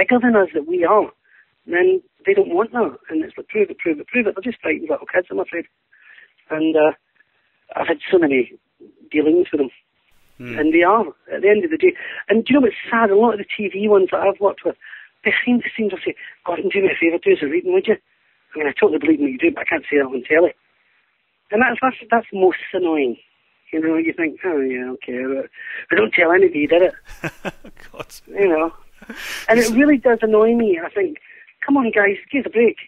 bigger than us that we are, then they don't want that. And it's like, prove it, prove it, prove it. They're just frightened little kids, I'm afraid. And I've had so many dealings with them. And they are, at the end of the day. And do you know what's sad? A lot of the TV ones that I've worked with, they seem to say, "God, do me a favour, do us a reading, would you?" I mean, I totally believe in what you do, but I can't say that on telly. And that's most annoying. You know, you think, oh yeah, okay, but don't tell anybody you did it. God. You know. And it really does annoy me. I think, come on guys, give us a break.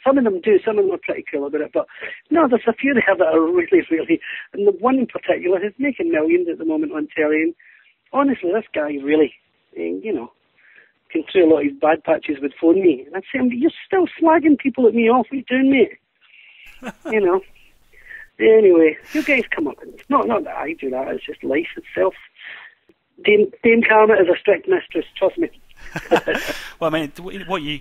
Some of them do, some of them are pretty cool about it, but no, there's a few there that are really, really, and the one in particular is making millions at the moment on telly, and honestly, this guy really, you know, can through a lot of his bad patches would phone me, and I'd say, you're still slagging people at me off, what are you doing, mate? You know. Anyway, you guys come up, and it's not that I do that, it's just life itself. Dame Karma is a strict mistress, trust me. Well, I mean, what you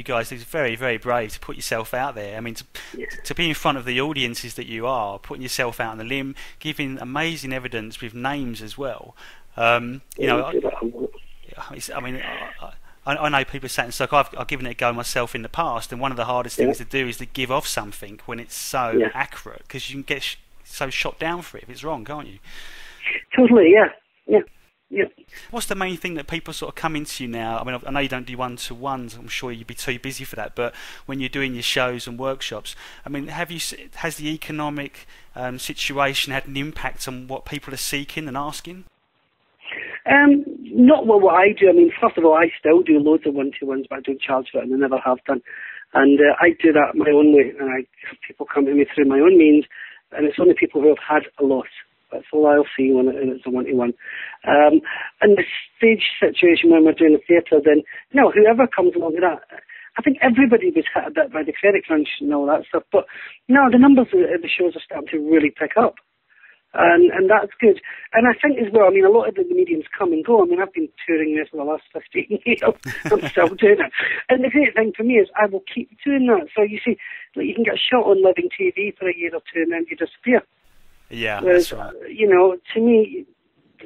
guys do is very, very brave to put yourself out there. I mean, to be in front of the audiences that you are, putting yourself out on the limb, giving amazing evidence with names as well. You know, I mean, I know people saying, so I've given it a go myself in the past, and one of the hardest things to do is to give off something when it's so accurate, because you can get so shot down for it if it's wrong, can't you? Totally, yeah. What's the main thing that people sort of come into you now? I mean, I know you don't do one-to-ones. I'm sure you'd be too busy for that. But when you're doing your shows and workshops, I mean, has the economic situation had an impact on what people are seeking and asking? Not what I do. I mean, first of all, I still do loads of one-to-ones, but I don't charge for it, and I never have done. And I do that my own way, and I have people come to me through my own means, and it's only people who have had a loss. That's all I'll see when it's a one-to-one. And the stage situation when we're doing the theatre, then, no, whoever comes along with that, I think everybody was hit a bit by the credit crunch and all that stuff, but no, the numbers of the shows are starting to really pick up. And that's good. And I think as well, I mean, a lot of the mediums come and go. I mean, I've been touring this for the last 15 years. I'm still doing it. And the great thing for me is I will keep doing that. So you see, like, you can get shot on living TV for a year or two and then you disappear. Yeah, whereas, that's right. You know, to me,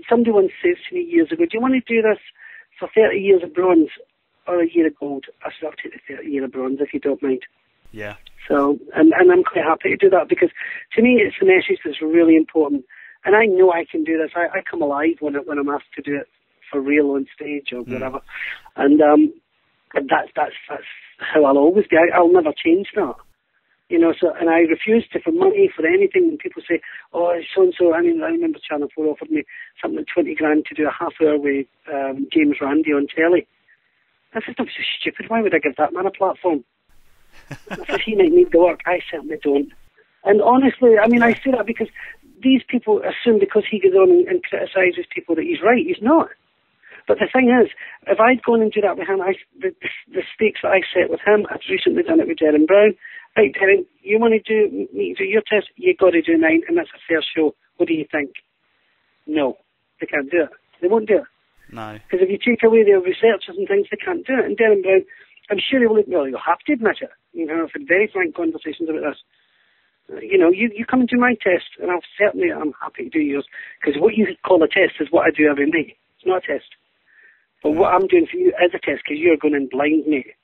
somebody once says to me years ago, do you want to do this for 30 years of bronze or a year of gold? I said, I'll take the 30 year of bronze if you don't mind. Yeah. So, and I'm quite happy to do that because to me it's a message that's really important. And I know I can do this. I come alive when I'm asked to do it for real on stage or whatever. And that's how I'll always be. I'll never change that. You know, so, and I refuse to, for money, for anything, when people say, oh, so-and-so, I mean, I remember Channel 4 offered me something like 20 grand to do a half hour with James Randi on telly. I said, I'm so stupid, why would I give that man a platform? I said, he might need the work, I certainly don't. And honestly, I mean, I say that because these people assume because he goes on and criticises people that he's right. He's not. But the thing is, if I'd gone and do that with him, the stakes that I set with him, I've recently done it with Darren Brown. Right, Darren, you want to do your test? You've got to do 9, and that's a fair show. What do you think? No, they can't do it. They won't do it. No. Because if you take away their researchers and things, they can't do it. And Darren Brown, I'm sure he will. Well, you'll have to admit it. You know, I've had very frank conversations about this. You know, you come and do my test, and I'm happy to do yours. Because what you call a test is what I do every night. It's not a test. But what I'm doing for you is a test, because you're going in blind, mate.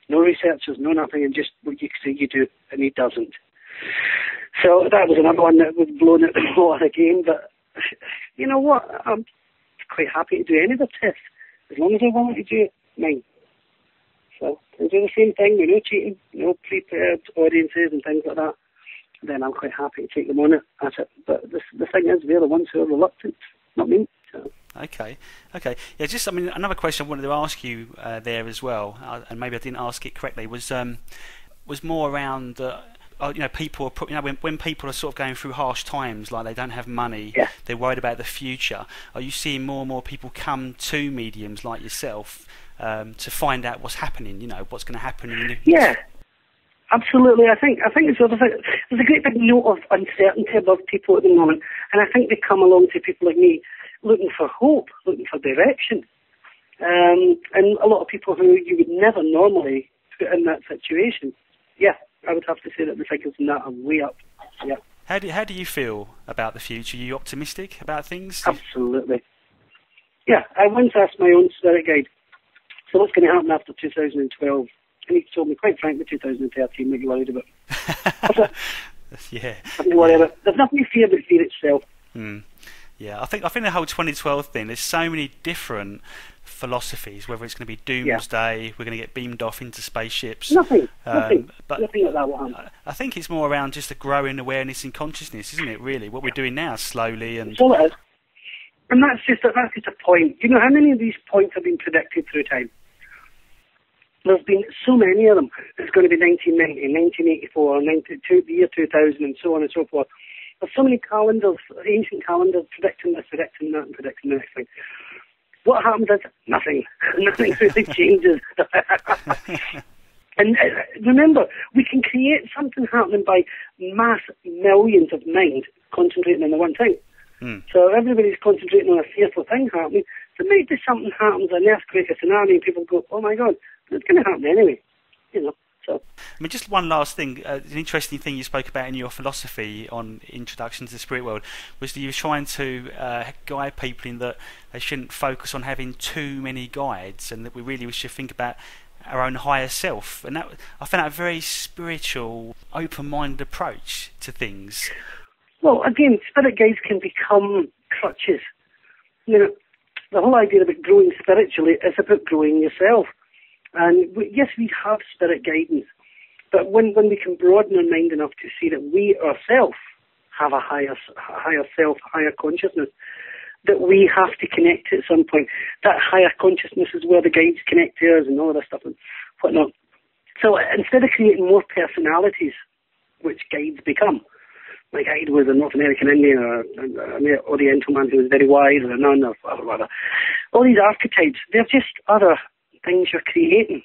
No researchers, no nothing, and just what you say you do, and he doesn't. So that was another one that was blown out the water again. But you know what? I'm quite happy to do any of the tests, as long as I want to do it, mine. So I do the same thing, no cheating, no prepared audiences and things like that. Then I'm quite happy to take them on it at it. But the thing is, they're the ones who are reluctant, not me. So. Okay. Yeah, just, I mean, another question I wanted to ask you there as well, and maybe I didn't ask it correctly, was more around, you know, people are, you know, when people are sort of going through harsh times, like they don't have money, they're worried about the future. Are you seeing more and more people come to mediums like yourself to find out what's happening? You know, what's going to happen in the Yeah. Absolutely, I think it's sort of there's a great big note of uncertainty above people at the moment, and I think they come along to people like me looking for hope, looking for direction, and a lot of people who you would never normally put in that situation. Yeah, I would have to say that the figures in that are way up. Yeah. How do you feel about the future? Are you optimistic about things? Absolutely. Yeah, I once asked my own spirit guide, So what's going to happen after 2012? And he told me, quite frankly, 2013, what you worried about. Yeah. Nothing to worry about. There's nothing to fear but fear itself. Yeah, I think the whole 2012 thing, there's so many different philosophies, whether it's going to be doomsday, we're going to get beamed off into spaceships. Nothing But like that will happen. I think it's more around just the growing awareness and consciousness, isn't it, really? What we're doing now, slowly. And that's all it is. And that's just a point. You know how many of these points have been predicted through time? There's been so many of them. It's going to be 1990, 1984, the year 2000, and so on and so forth. There's so many calendars, ancient calendars, predicting this, predicting that, and predicting the next thing. What happens is nothing. Nothing really changes. And remember, we can create something happening by mass millions of minds concentrating on the one thing. So everybody's concentrating on a fearful thing happening. So maybe something happens, an earthquake, a tsunami, and people go, oh my God, it's going to happen anyway. You know. So, I mean, just one last thing. An interesting thing you spoke about in your philosophy on Introduction to the Spirit World was that you were trying to guide people in that they shouldn't focus on having too many guides, and that we really should think about our own higher self. And that, I found that a very spiritual, open-minded approach to things. Well, again, spirit guides can become crutches. You know, the whole idea about growing spiritually is about growing yourself. And yes, we have spirit guidance, but when we can broaden our mind enough to see that we ourselves have a higher self, higher consciousness, that we have to connect to at some point. That higher consciousness is where the guides connect to us and all that stuff and whatnot. So instead of creating more personalities, which guides become, my guide was a North American Indian or an Oriental man who was very wise, or a nun, or whatever. All these archetypes, they're just other things you're creating.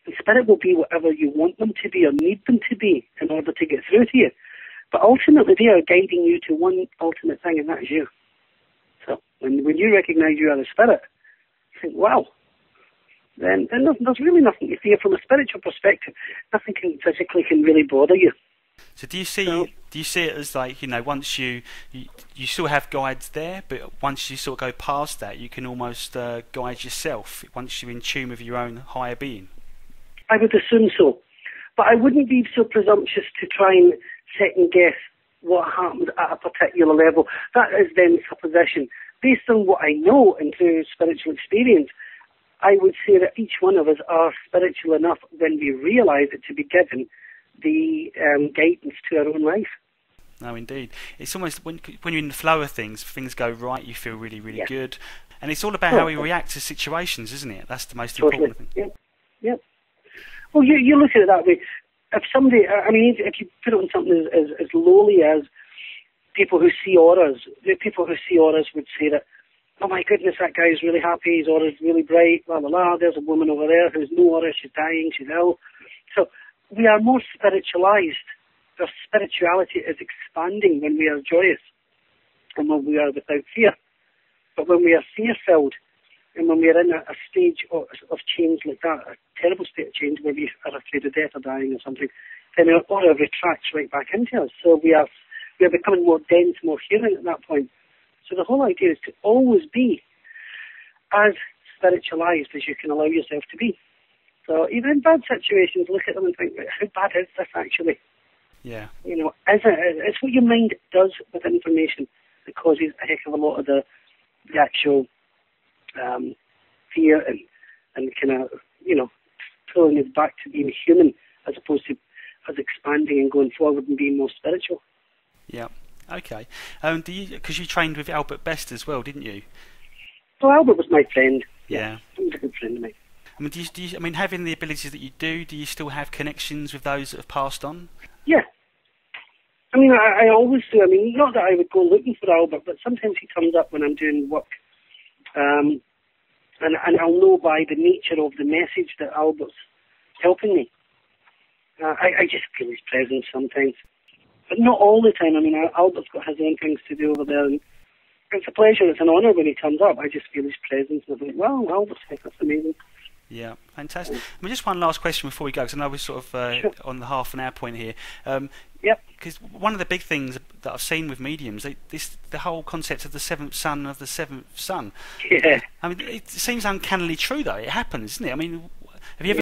And spirit will be whatever you want them to be or need them to be in order to get through to you. But ultimately, they are guiding you to one ultimate thing, and that is you. So when you recognize you are a spirit, you think, wow, then there's really nothing to fear from a spiritual perspective. Nothing physically can really bother you. So do you see it as like, you know, once you still have guides there, but once you sort of go past that, you can almost guide yourself once you're in tune with your own higher being? I would assume so. But I wouldn't be so presumptuous to try and second guess what happens at a particular level. That is then supposition. Based on what I know and through spiritual experience, I would say that each one of us are spiritual enough when we realise it to be given the guidance to our own life. No, indeed. It's almost when you're in the flow of things go right, you feel really, really good. And it's all about how we react to situations, isn't it? That's the most important thing. Yeah. Well, you look at it that way. If somebody, I mean, if you put it on something as lowly as people who see auras, the people who see auras would say that, oh my goodness, that guy is really happy, his aura's really bright, blah, blah, blah. There's a woman over there who's no aura, she's dying, she's ill. So we are more spiritualized. Our spirituality is expanding when we are joyous and when we are without fear. But when we are fear-filled and when we are in a stage of change like that, a terrible state of change where we are afraid of death or dying or something, then our aura retracts right back into us. So we are becoming more dense, more human at that point. So the whole idea is to always be as spiritualized as you can allow yourself to be. So even in bad situations, look at them and think, how bad is this actually? Yeah. You know, it's what your mind does with information that causes a heck of a lot of the actual fear and kind of, you know, pulling us back to being human as opposed to us expanding and going forward and being more spiritual. Yeah. Okay. Because you trained with Albert Best as well, didn't you? Well, Albert was my friend. Yeah. He was a good friend of mine. I mean, I mean, having the abilities that you do you still have connections with those that have passed on? Yeah. I mean, I always do. I mean, not that I would go looking for Albert, but sometimes he comes up when I'm doing work. And I'll know by the nature of the message that Albert's helping me. I just feel his presence sometimes. But not all the time. I mean, Albert's got his own things to do over there. And it's a pleasure, it's an honour when he comes up. I just feel his presence and I think, wow, Albert's here, that's amazing. Yeah, fantastic. I mean, just one last question before we go, because I know we're sort of Sure. on the half an hour point here. Yep. Because one of the big things that I've seen with mediums, the whole concept of the seventh son of the seventh son. Yeah. I mean, it seems uncannily true, though. It happens, isn't it? I mean, have you ever